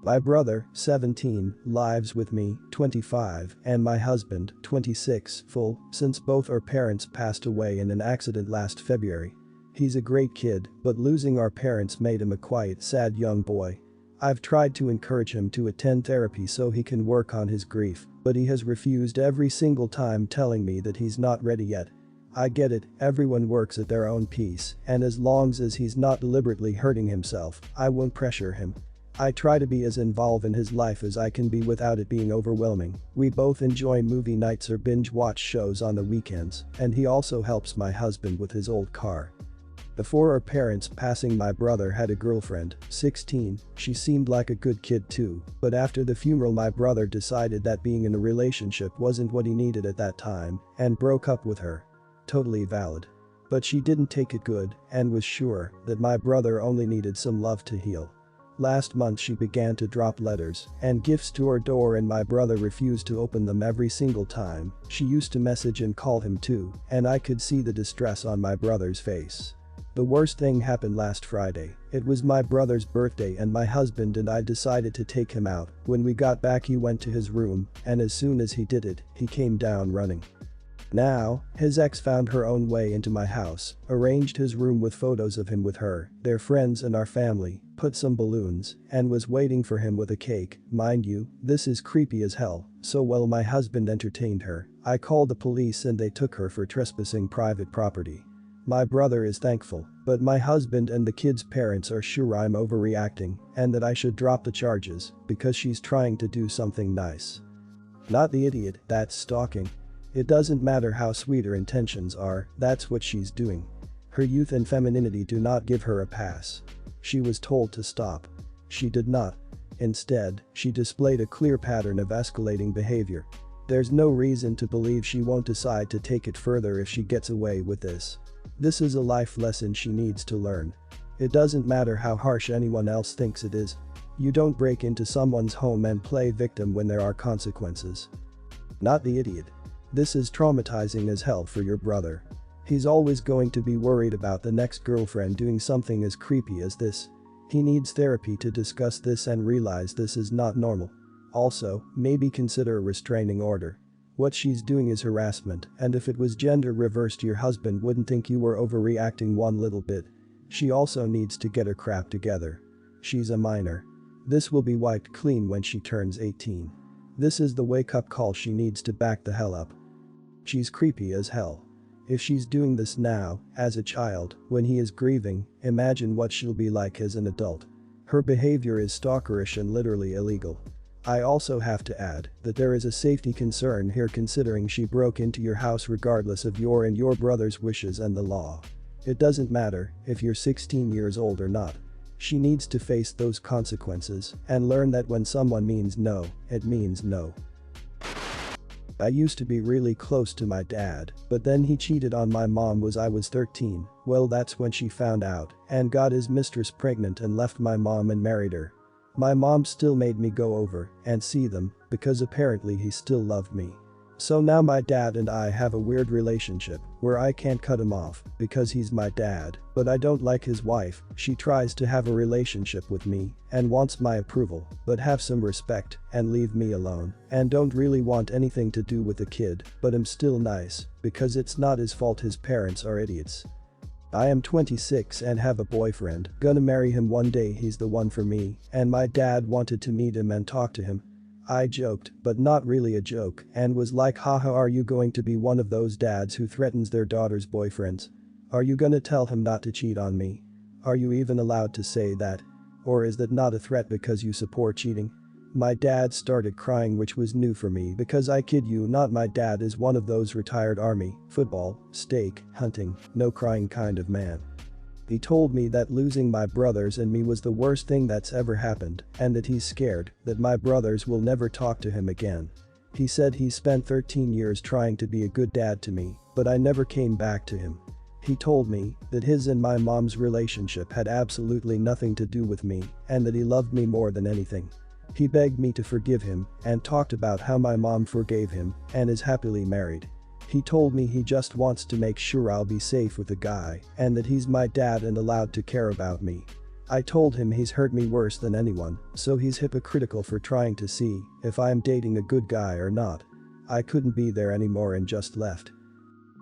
My brother, 17, lives with me, 25, and my husband, 26, full, since both our parents passed away in an accident last February. He's a great kid, but losing our parents made him a quiet, sad young boy. I've tried to encourage him to attend therapy so he can work on his grief, but he has refused every single time, telling me that he's not ready yet. I get it, everyone works at their own pace, and as long as he's not deliberately hurting himself, I won't pressure him. I try to be as involved in his life as I can be without it being overwhelming. We both enjoy movie nights or binge watch shows on the weekends, and he also helps my husband with his old car. Before our parents' passing, my brother had a girlfriend, 16, she seemed like a good kid too, but after the funeral my brother decided that being in a relationship wasn't what he needed at that time and broke up with her. Totally valid. But she didn't take it good and was sure that my brother only needed some love to heal. Last month she began to drop letters and gifts to our door, and my brother refused to open them every single time. She used to message and call him too, and I could see the distress on my brother's face. The worst thing happened last Friday. It was my brother's birthday and my husband and I decided to take him out. When we got back he went to his room, and as soon as he did it, he came down running. Now, his ex found her own way into my house, arranged his room with photos of him with her, their friends and our family, put some balloons, and was waiting for him with a cake. Mind you, this is creepy as hell, so while my husband entertained her, I called the police and they took her for trespassing private property. My brother is thankful, but my husband and the kid's parents are sure I'm overreacting and that I should drop the charges because she's trying to do something nice. Not the idiot, that's stalking. It doesn't matter how sweet her intentions are, that's what she's doing. Her youth and femininity do not give her a pass. She was told to stop. She did not. Instead, she displayed a clear pattern of escalating behavior. There's no reason to believe she won't decide to take it further if she gets away with this. This is a life lesson she needs to learn. It doesn't matter how harsh anyone else thinks it is. You don't break into someone's home and play victim when there are consequences. Not the idiot. This is traumatizing as hell for your brother. He's always going to be worried about the next girlfriend doing something as creepy as this. He needs therapy to discuss this and realize this is not normal. Also, maybe consider a restraining order. What she's doing is harassment, and if it was gender reversed your husband wouldn't think you were overreacting one little bit. She also needs to get her crap together. She's a minor. This will be wiped clean when she turns 18. This is the wake-up call she needs to back the hell up. She's creepy as hell. If she's doing this now, as a child, when he is grieving, imagine what she'll be like as an adult. Her behavior is stalkerish and literally illegal. I also have to add that there is a safety concern here considering she broke into your house regardless of your and your brother's wishes and the law. It doesn't matter if you're 16 years old or not. She needs to face those consequences and learn that when someone means no, it means no. I used to be really close to my dad, but then he cheated on my mom when I was 13. Well, that's when she found out and got his mistress pregnant and left my mom and married her. My mom still made me go over and see them because apparently he still loved me. So now my dad and I have a weird relationship where I can't cut him off because he's my dad, but I don't like his wife. She tries to have a relationship with me and wants my approval, but have some respect and leave me alone and don't really want anything to do with the kid, but I'm still nice because it's not his fault his parents are idiots. I am 26 and have a boyfriend, gonna marry him one day, he's the one for me, and my dad wanted to meet him and talk to him. I joked, but not really a joke, and was like, haha, are you going to be one of those dads who threatens their daughter's boyfriends? Are you gonna tell him not to cheat on me? Are you even allowed to say that? Or is that not a threat because you support cheating? My dad started crying, which was new for me because I kid you not, my dad is one of those retired army, football, steak, hunting, no crying kind of man. He told me that losing my brothers and me was the worst thing that's ever happened and that he's scared that my brothers will never talk to him again. He said he spent 13 years trying to be a good dad to me, but I never came back to him. He told me that his and my mom's relationship had absolutely nothing to do with me and that he loved me more than anything. He begged me to forgive him and talked about how my mom forgave him and is happily married. He told me he just wants to make sure I'll be safe with the guy and that he's my dad and allowed to care about me. I told him he's hurt me worse than anyone, so he's hypocritical for trying to see if I am dating a good guy or not. I couldn't be there anymore and just left.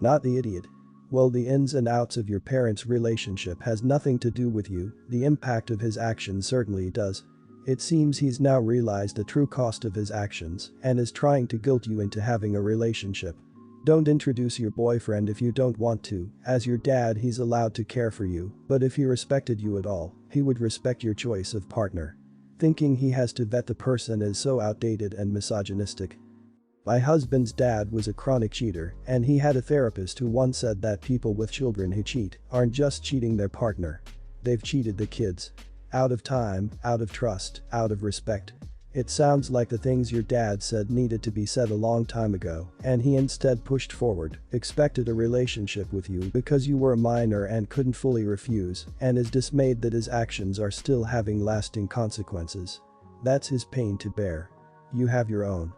Not the idiot. Well, the ins and outs of your parents' relationship has nothing to do with you, the impact of his actions certainly does. It seems he's now realized the true cost of his actions and is trying to guilt you into having a relationship. Don't introduce your boyfriend if you don't want to, as your dad he's allowed to care for you, but if he respected you at all, he would respect your choice of partner. Thinking he has to vet the person is so outdated and misogynistic. My husband's dad was a chronic cheater, and he had a therapist who once said that people with children who cheat aren't just cheating their partner. They've cheated the kids. Out of time, out of trust, out of respect. It sounds like the things your dad said needed to be said a long time ago, and he instead pushed forward, expected a relationship with you because you were a minor and couldn't fully refuse, and is dismayed that his actions are still having lasting consequences. That's his pain to bear. You have your own.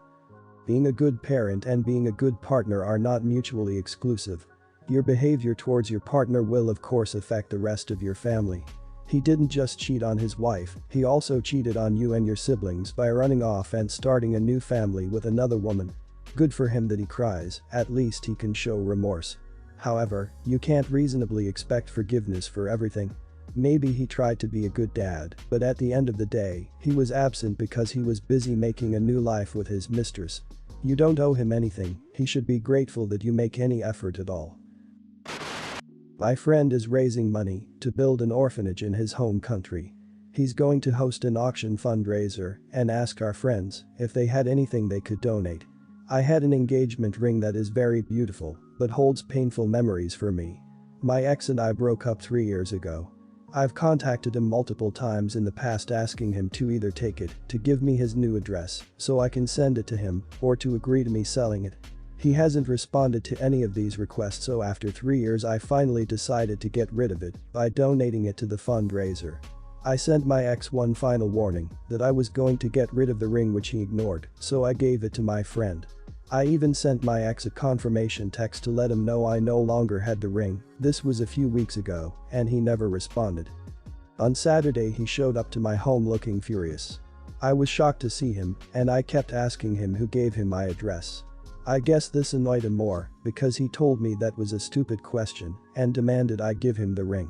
Being a good parent and being a good partner are not mutually exclusive. Your behavior towards your partner will of course affect the rest of your family. He didn't just cheat on his wife, he also cheated on you and your siblings by running off and starting a new family with another woman. Good for him that he cries, at least he can show remorse. However, you can't reasonably expect forgiveness for everything. Maybe he tried to be a good dad, but at the end of the day, he was absent because he was busy making a new life with his mistress. You don't owe him anything, he should be grateful that you make any effort at all. My friend is raising money to build an orphanage in his home country. He's going to host an auction fundraiser and ask our friends if they had anything they could donate. I had an engagement ring that is very beautiful, but holds painful memories for me. My ex and I broke up 3 years ago. I've contacted him multiple times in the past asking him to either take it, to give me his new address so I can send it to him, or to agree to me selling it. He hasn't responded to any of these requests, so after 3 years I finally decided to get rid of it by donating it to the fundraiser. I sent my ex one final warning that I was going to get rid of the ring, which he ignored, so I gave it to my friend. I even sent my ex a confirmation text to let him know I no longer had the ring. This was a few weeks ago, and he never responded. On Saturday he showed up to my home looking furious. I was shocked to see him, and I kept asking him who gave him my address. I guess this annoyed him more, because he told me that was a stupid question and demanded I give him the ring.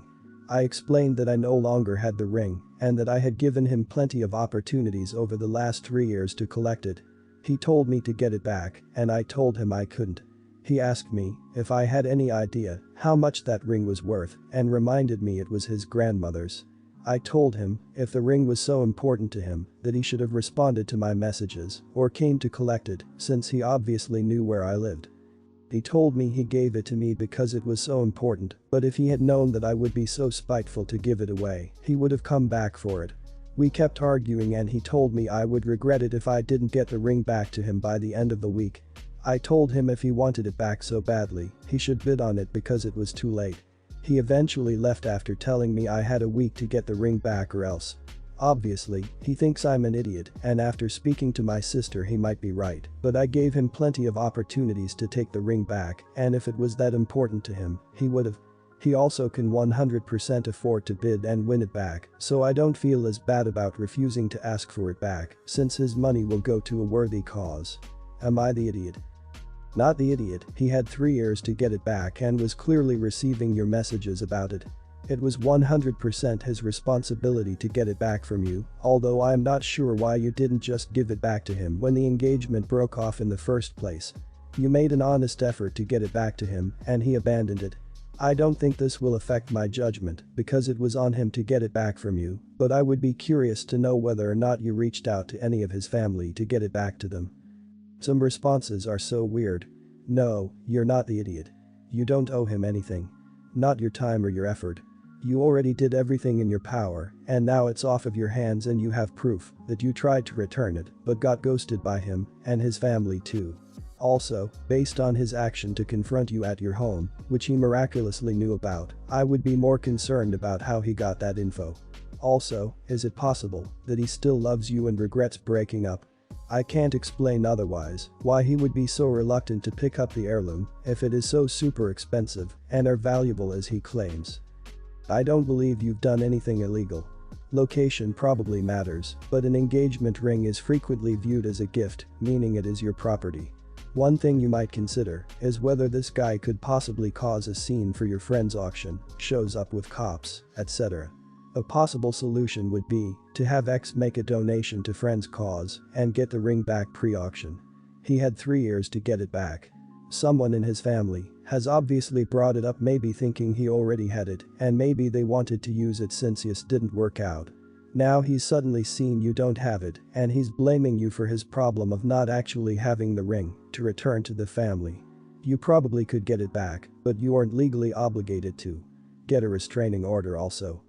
I explained that I no longer had the ring, and that I had given him plenty of opportunities over the last 3 years to collect it. He told me to get it back, and I told him I couldn't. He asked me if I had any idea how much that ring was worth and reminded me it was his grandmother's. I told him if the ring was so important to him that he should have responded to my messages or came to collect it, since he obviously knew where I lived. He told me he gave it to me because it was so important, but if he had known that I would be so spiteful to give it away, he would have come back for it. We kept arguing and he told me I would regret it if I didn't get the ring back to him by the end of the week. I told him if he wanted it back so badly, he should bid on it because it was too late. He eventually left after telling me I had a week to get the ring back or else. Obviously, he thinks I'm an idiot, and after speaking to my sister he might be right, but I gave him plenty of opportunities to take the ring back, and if it was that important to him, he would have. He also can 100% afford to bid and win it back, so I don't feel as bad about refusing to ask for it back, since his money will go to a worthy cause. Am I the idiot? Not the idiot, he had 3 years to get it back and was clearly receiving your messages about it. It was 100% his responsibility to get it back from you, although I am not sure why you didn't just give it back to him when the engagement broke off in the first place. You made an honest effort to get it back to him, and he abandoned it. I don't think this will affect my judgment because it was on him to get it back from you, but I would be curious to know whether or not you reached out to any of his family to get it back to them. Some responses are so weird. No, you're not the idiot. You don't owe him anything. Not your time or your effort. You already did everything in your power, and now it's off of your hands and you have proof that you tried to return it but got ghosted by him and his family too. Also, based on his action to confront you at your home, which he miraculously knew about, I would be more concerned about how he got that info. Also, is it possible that he still loves you and regrets breaking up? I can't explain otherwise why he would be so reluctant to pick up the heirloom if it is so super expensive and are valuable as he claims. I don't believe you've done anything illegal. Location probably matters, but an engagement ring is frequently viewed as a gift, meaning it is your property. One thing you might consider is whether this guy could possibly cause a scene for your friend's auction, shows up with cops, etc. A possible solution would be to have X make a donation to friend's cause and get the ring back pre-auction. He had 3 years to get it back. Someone in his family has obviously brought it up, maybe thinking he already had it, and maybe they wanted to use it since this didn't work out. Now he's suddenly seen you don't have it and he's blaming you for his problem of not actually having the ring to return to the family. You probably could get it back, but you aren't legally obligated to. Get a restraining order also.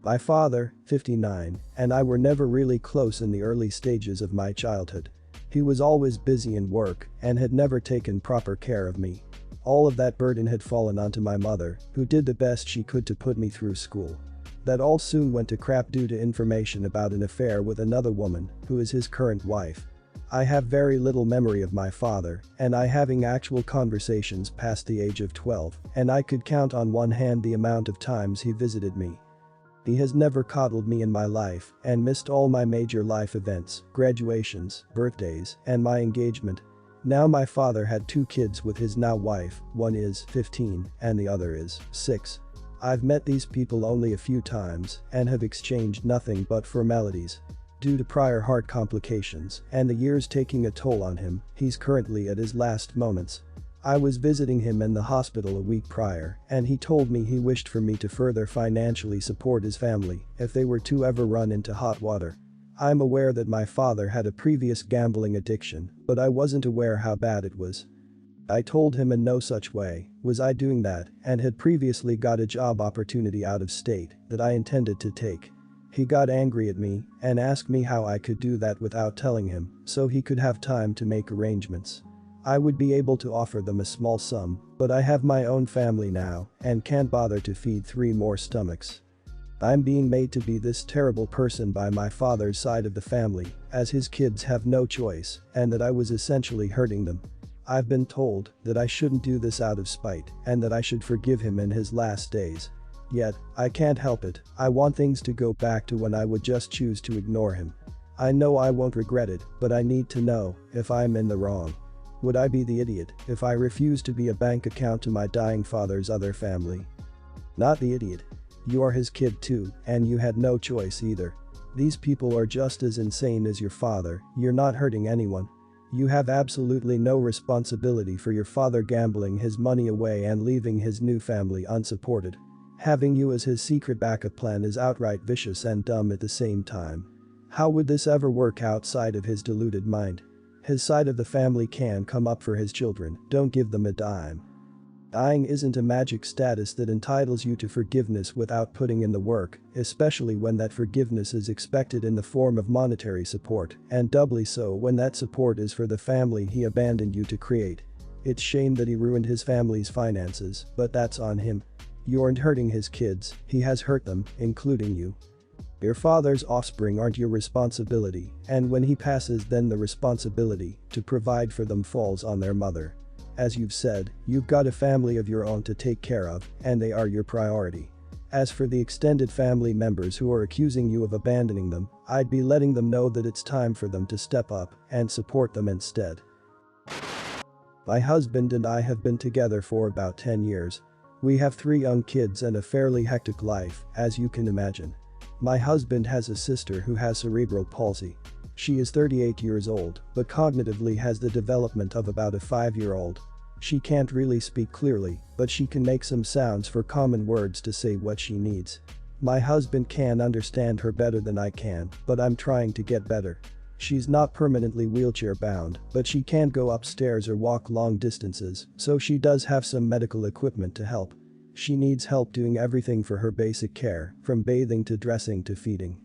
My father, 59, and I were never really close in the early stages of my childhood. He was always busy in work and had never taken proper care of me. All of that burden had fallen onto my mother, who did the best she could to put me through school. That all soon went to crap due to information about an affair with another woman, who is his current wife. I have very little memory of my father, and I having actual conversations past the age of 12, and I could count on one hand the amount of times he visited me. He has never coddled me in my life and missed all my major life events, graduations, birthdays, and my engagement. Now my father had 2 kids with his now wife, one is 15 and the other is 6. I've met these people only a few times and have exchanged nothing but formalities. Due to prior heart complications and the years taking a toll on him, he's currently at his last moments. I was visiting him in the hospital a week prior and he told me he wished for me to further financially support his family if they were to ever run into hot water. I'm aware that my father had a previous gambling addiction, but I wasn't aware how bad it was. I told him in no such way was I doing that and had previously got a job opportunity out of state that I intended to take. He got angry at me and asked me how I could do that without telling him so he could have time to make arrangements. I would be able to offer them a small sum, but I have my own family now and can't bother to feed 3 more stomachs. I'm being made to be this terrible person by my father's side of the family, as his kids have no choice and that I was essentially hurting them. I've been told that I shouldn't do this out of spite and that I should forgive him in his last days. Yet, I can't help it, I want things to go back to when I would just choose to ignore him. I know I won't regret it, but I need to know if I'm in the wrong. Would I be the idiot if I refused to be a bank account to my dying father's other family? Not the idiot. You are his kid too, and you had no choice either. These people are just as insane as your father, you're not hurting anyone. You have absolutely no responsibility for your father gambling his money away and leaving his new family unsupported. Having you as his secret backup plan is outright vicious and dumb at the same time. How would this ever work outside of his deluded mind? His side of the family can come up for his children, don't give them a dime. Dying isn't a magic status that entitles you to forgiveness without putting in the work, especially when that forgiveness is expected in the form of monetary support, and doubly so when that support is for the family he abandoned you to create. It's shame that he ruined his family's finances, but that's on him. You aren't hurting his kids, he has hurt them, including you. Your father's offspring aren't your responsibility, and when he passes then the responsibility to provide for them falls on their mother. As you've said, you've got a family of your own to take care of, and they are your priority. As for the extended family members who are accusing you of abandoning them, I'd be letting them know that it's time for them to step up and support them instead. My husband and I have been together for about 10 years. We have 3 young kids and a fairly hectic life, as you can imagine. My husband has a sister who has cerebral palsy. She is 38 years old, but cognitively has the development of about a 5-year-old. She can't really speak clearly, but she can make some sounds for common words to say what she needs. My husband can understand her better than I can, but I'm trying to get better. She's not permanently wheelchair bound, but she can't go upstairs or walk long distances, so she does have some medical equipment to help. She needs help doing everything for her basic care, from bathing to dressing to feeding.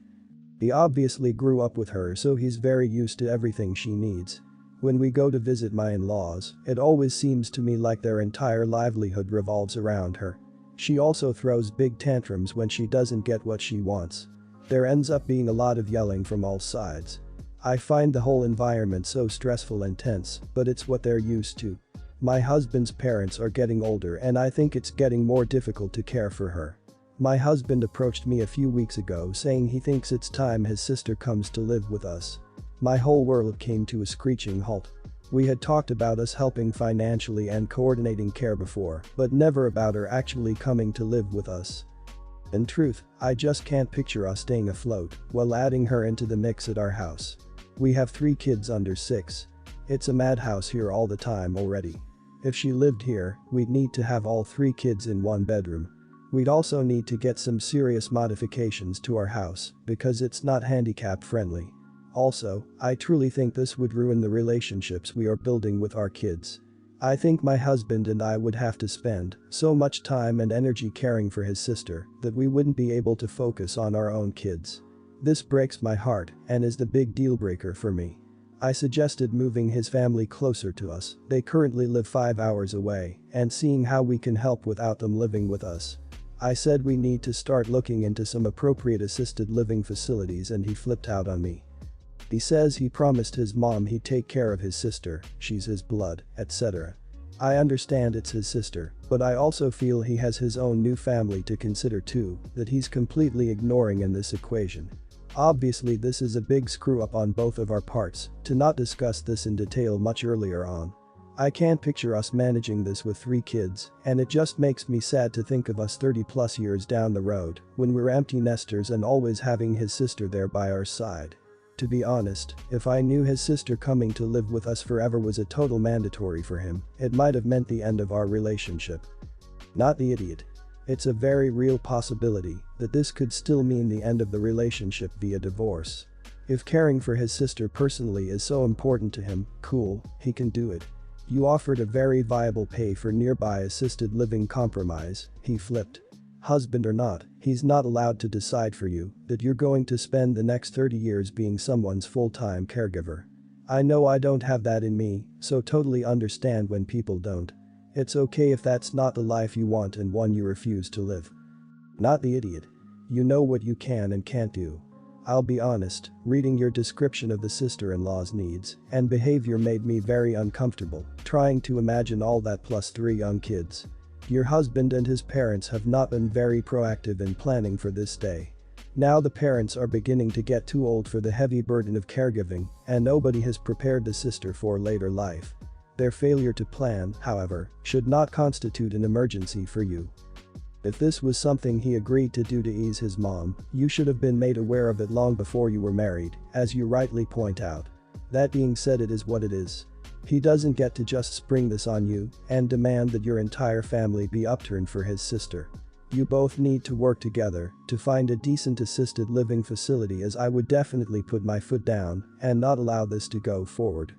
He obviously grew up with her, so he's very used to everything she needs. When we go to visit my in-laws, it always seems to me like their entire livelihood revolves around her. She also throws big tantrums when she doesn't get what she wants. There ends up being a lot of yelling from all sides. I find the whole environment so stressful and tense, but it's what they're used to. My husband's parents are getting older and I think it's getting more difficult to care for her. My husband approached me a few weeks ago saying he thinks it's time his sister comes to live with us. My whole world came to a screeching halt. We had talked about us helping financially and coordinating care before, but never about her actually coming to live with us. In truth, I just can't picture us staying afloat while adding her into the mix at our house. We have 3 kids under 6. It's a madhouse here all the time already. If she lived here, we'd need to have all 3 kids in one bedroom. We'd also need to get some serious modifications to our house because it's not handicap friendly. Also, I truly think this would ruin the relationships we are building with our kids. I think my husband and I would have to spend so much time and energy caring for his sister that we wouldn't be able to focus on our own kids. This breaks my heart and is the big deal breaker for me. I suggested moving his family closer to us. They currently live 5 hours away, and seeing how we can help without them living with us. I said we need to start looking into some appropriate assisted living facilities, and he flipped out on me. He says he promised his mom he'd take care of his sister, she's his blood, etc. I understand it's his sister, but I also feel he has his own new family to consider too, that he's completely ignoring in this equation. Obviously this is a big screw up on both of our parts, to not discuss this in detail much earlier on. I can't picture us managing this with 3 kids, and it just makes me sad to think of us 30+ years down the road, when we're empty nesters and always having his sister there by our side. To be honest, if I knew his sister coming to live with us forever was a total mandatory for him, it might have meant the end of our relationship. Not the idiot. It's a very real possibility that this could still mean the end of the relationship via divorce. If caring for his sister personally is so important to him, cool, he can do it. You offered a very viable pay for nearby assisted living compromise, he flipped. Husband or not, he's not allowed to decide for you that you're going to spend the next 30 years being someone's full-time caregiver. I know I don't have that in me, so totally understand when people don't. It's okay if that's not the life you want and one you refuse to live. Not the idiot. You know what you can and can't do. I'll be honest, reading your description of the sister-in-law's needs and behavior made me very uncomfortable, trying to imagine all that plus 3 young kids. Your husband and his parents have not been very proactive in planning for this day. Now the parents are beginning to get too old for the heavy burden of caregiving, and nobody has prepared the sister for later life. Their failure to plan, however, should not constitute an emergency for you. If this was something he agreed to do to ease his mom, you should have been made aware of it long before you were married, as you rightly point out. That being said, it is what it is. He doesn't get to just spring this on you and demand that your entire family be upturned for his sister. You both need to work together to find a decent assisted living facility, as I would definitely put my foot down and not allow this to go forward.